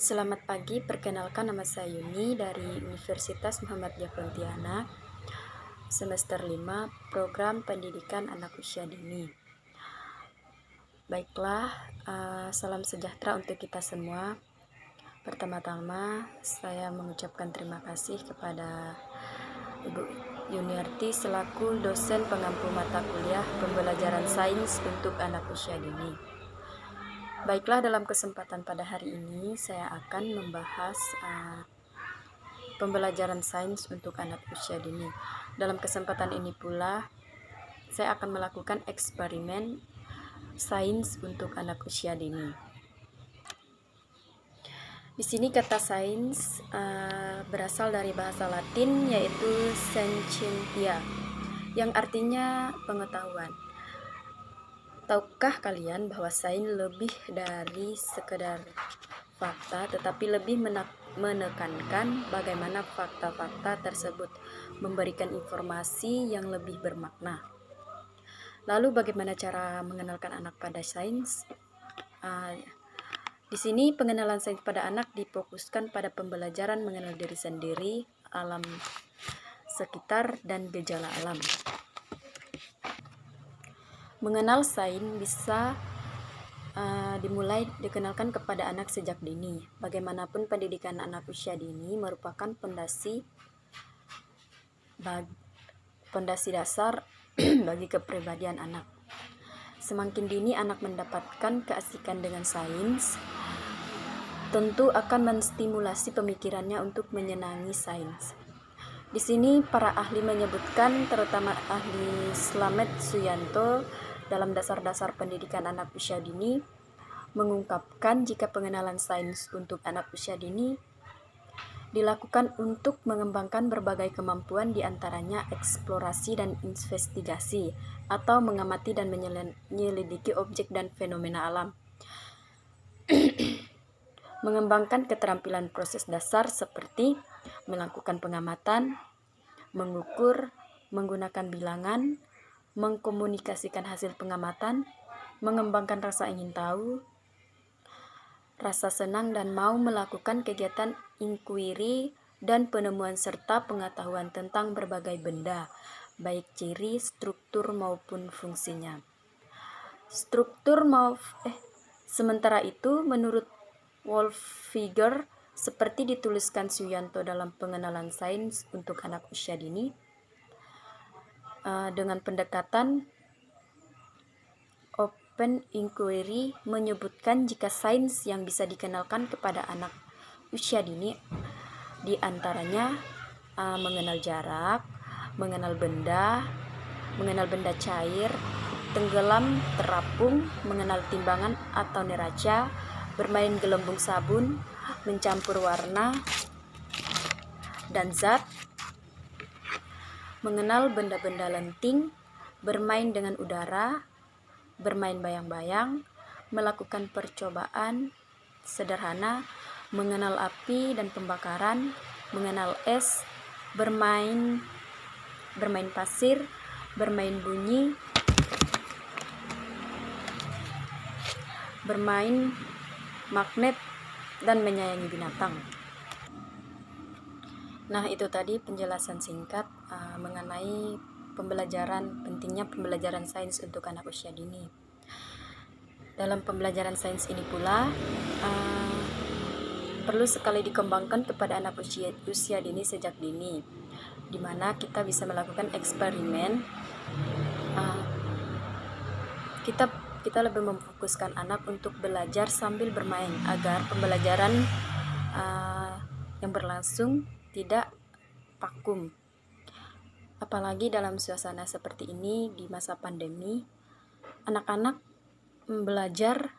Selamat pagi, perkenalkan nama saya Yuni dari Universitas Muhammadiyah Pontianak, semester 5, program pendidikan anak usia dini. Baiklah, salam sejahtera untuk kita semua. Pertama-tama, saya mengucapkan terima kasih kepada Ibu Yuniarti selaku dosen pengampu mata kuliah pembelajaran sains untuk anak usia dini. Baiklah, dalam kesempatan pada hari ini saya akan membahas pembelajaran sains untuk anak usia dini. Dalam kesempatan ini pula, saya akan melakukan eksperimen sains untuk anak usia dini. Di sini kata sains berasal dari bahasa Latin yaitu scientia, yang artinya pengetahuan. Tahukah kalian bahwa sains lebih dari sekedar fakta, tetapi lebih menekankan bagaimana fakta-fakta tersebut memberikan informasi yang lebih bermakna. Lalu bagaimana cara mengenalkan anak pada sains? Di sini pengenalan sains pada anak difokuskan pada pembelajaran mengenal diri sendiri, alam sekitar, dan gejala alam. Mengenal sains bisa dimulai dikenalkan kepada anak sejak dini. Bagaimanapun pendidikan anak usia dini merupakan pondasi dasar bagi kepribadian anak. Semakin dini anak mendapatkan keasikan dengan sains, tentu akan menstimulasi pemikirannya untuk menyenangi sains. Di sini para ahli menyebutkan, terutama ahli Slamet Suyanto dalam dasar-dasar pendidikan anak usia dini, mengungkapkan jika pengenalan sains untuk anak usia dini dilakukan untuk mengembangkan berbagai kemampuan, diantaranya eksplorasi dan investigasi, atau mengamati dan menyelidiki objek dan fenomena alam. Mengembangkan keterampilan proses dasar seperti melakukan pengamatan, mengukur, menggunakan bilangan, mengkomunikasikan hasil pengamatan, mengembangkan rasa ingin tahu, rasa senang dan mau melakukan kegiatan inquiry dan penemuan serta pengetahuan tentang berbagai benda, baik ciri, struktur maupun fungsinya. Sementara itu, menurut Wolfiger, seperti dituliskan Suyanto dalam pengenalan sains untuk anak usia dini, dengan pendekatan Open Inquiry menyebutkan jika sains yang bisa dikenalkan kepada anak usia dini diantaranya mengenal jarak, mengenal benda cair, tenggelam, terapung, mengenal timbangan atau neraca, bermain gelembung sabun, mencampur warna dan zat, mengenal benda-benda lenting, bermain dengan udara, bermain bayang-bayang, melakukan percobaan sederhana, mengenal api dan pembakaran, mengenal es, bermain pasir, bermain bunyi, bermain magnet, dan menyayangi binatang. Nah, itu tadi penjelasan singkat mengenai pentingnya pembelajaran sains untuk anak usia dini. Dalam pembelajaran sains ini pula perlu sekali dikembangkan kepada anak usia dini sejak dini, di mana kita bisa melakukan eksperimen. Kita lebih memfokuskan anak untuk belajar sambil bermain agar pembelajaran yang berlangsung tidak vakum. Apalagi dalam suasana seperti ini di masa pandemi, anak-anak belajar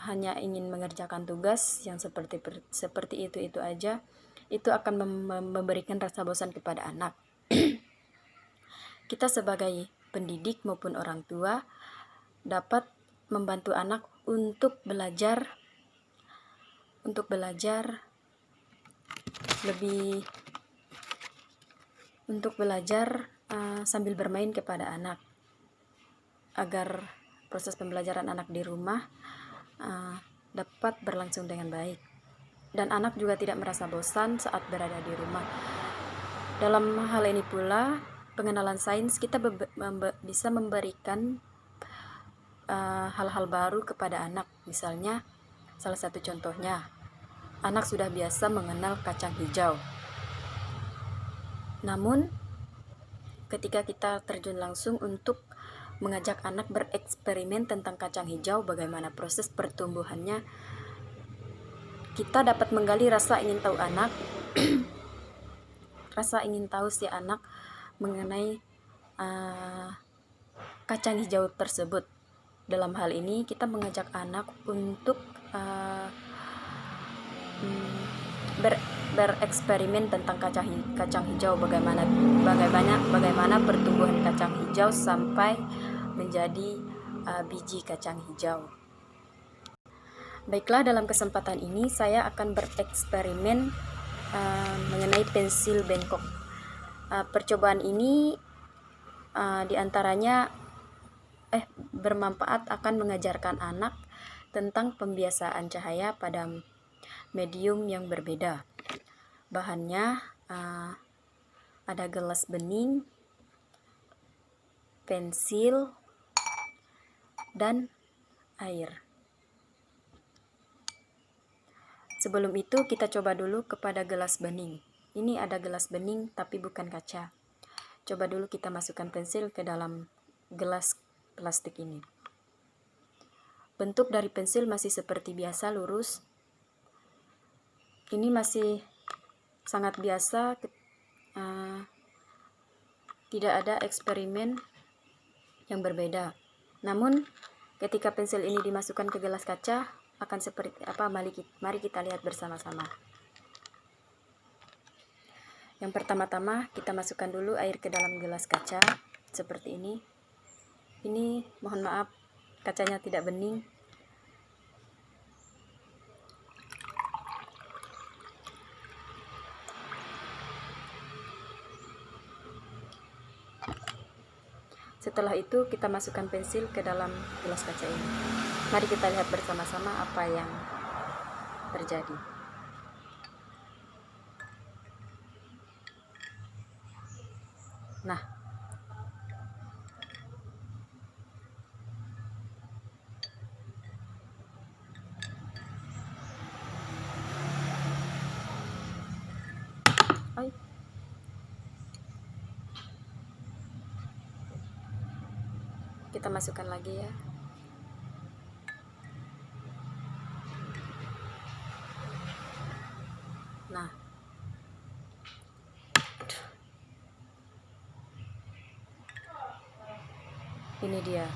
hanya ingin mengerjakan tugas yang seperti itu aja, itu akan memberikan rasa bosan kepada anak. Kita sebagai pendidik maupun orang tua dapat membantu anak untuk belajar sambil bermain kepada anak, agar proses pembelajaran anak di rumah dapat berlangsung dengan baik. dan anak juga tidak merasa bosan saat berada di rumah. Dalam hal ini pula, pengenalan sains kita bisa memberikan hal-hal baru kepada anak. Misalnya, salah satu contohnya, anak sudah biasa mengenal kacang hijau. Namun, ketika kita terjun langsung untuk mengajak anak bereksperimen tentang kacang hijau, bagaimana proses pertumbuhannya, kita dapat menggali rasa ingin tahu anak, rasa ingin tahu si anak mengenai kacang hijau tersebut. Dalam hal ini, kita mengajak anak untuk bereksperimen tentang kacang hijau, bagaimana pertumbuhan kacang hijau sampai menjadi biji kacang hijau. Baiklah, dalam kesempatan ini saya akan bereksperimen mengenai pensil bengkok. Percobaan ini diantaranya bermanfaat akan mengajarkan anak tentang pembiasaan cahaya pada medium yang berbeda. Bahannya ada gelas bening, pensil, dan air. Sebelum itu kita coba dulu kepada gelas bening. Ini ada gelas bening tapi bukan kaca. Coba dulu kita masukkan pensil ke dalam gelas plastik ini. Bentuk dari pensil masih seperti biasa, lurus. Ini masih sangat biasa, tidak ada eksperimen yang berbeda. Namun ketika pensil ini dimasukkan ke gelas kaca akan seperti apa? Mari kita lihat bersama-sama. Yang pertama-tama kita masukkan dulu air ke dalam gelas kaca seperti ini. Ini mohon maaf, kacanya tidak bening. Setelah itu kita masukkan pensil ke dalam gelas kaca ini. Mari kita lihat bersama-sama apa yang terjadi. Nah, kita masukkan lagi ya. Nah, ini dia.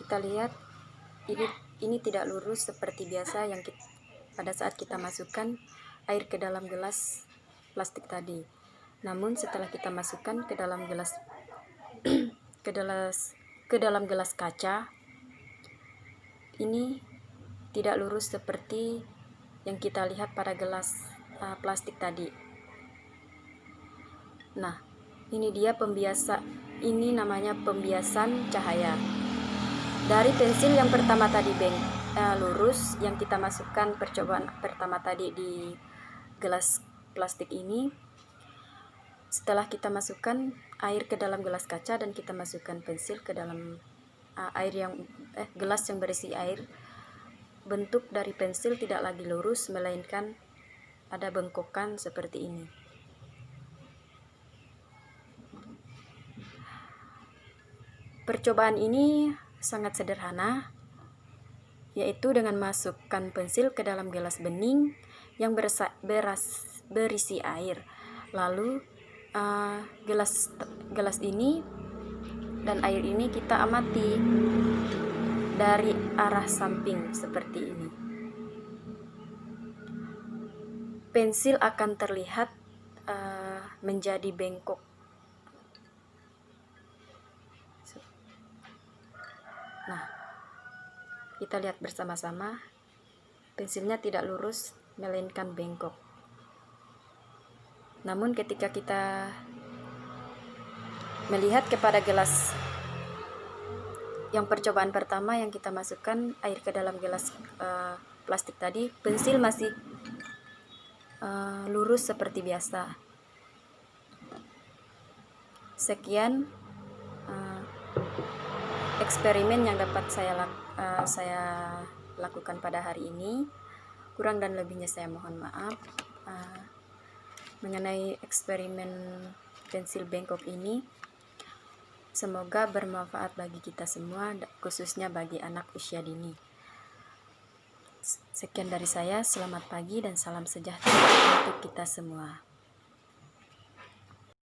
Kita lihat ini tidak lurus seperti biasa yang pada saat kita masukkan air ke dalam gelas plastik tadi. Namun setelah kita masukkan ke dalam gelas kaca, ini tidak lurus seperti yang kita lihat pada gelas plastik tadi. Nah, ini dia ini namanya pembiasan cahaya. Dari pensil yang pertama tadi lurus, yang kita masukkan percobaan pertama tadi di gelas plastik ini, setelah kita masukkan air ke dalam gelas kaca dan kita masukkan pensil ke dalam gelas yang berisi air, bentuk dari pensil tidak lagi lurus, melainkan ada bengkokan seperti ini. Percobaan ini sangat sederhana, yaitu dengan masukkan pensil ke dalam gelas bening yang berisi air. Lalu gelas ini dan air ini kita amati dari arah samping seperti ini. Pensil akan terlihat menjadi bengkok. Nah, kita lihat bersama-sama, pensilnya tidak lurus, melainkan bengkok. Namun ketika kita melihat kepada gelas yang percobaan pertama yang kita masukkan air ke dalam gelas plastik tadi, pensil masih lurus seperti biasa. Sekian eksperimen yang dapat saya lakukan pada hari ini. Kurang dan lebihnya saya mohon maaf. Mengenai eksperimen pensil bengkok ini, semoga bermanfaat bagi kita semua, khususnya bagi anak usia dini. Sekian dari saya, selamat pagi dan salam sejahtera untuk kita semua.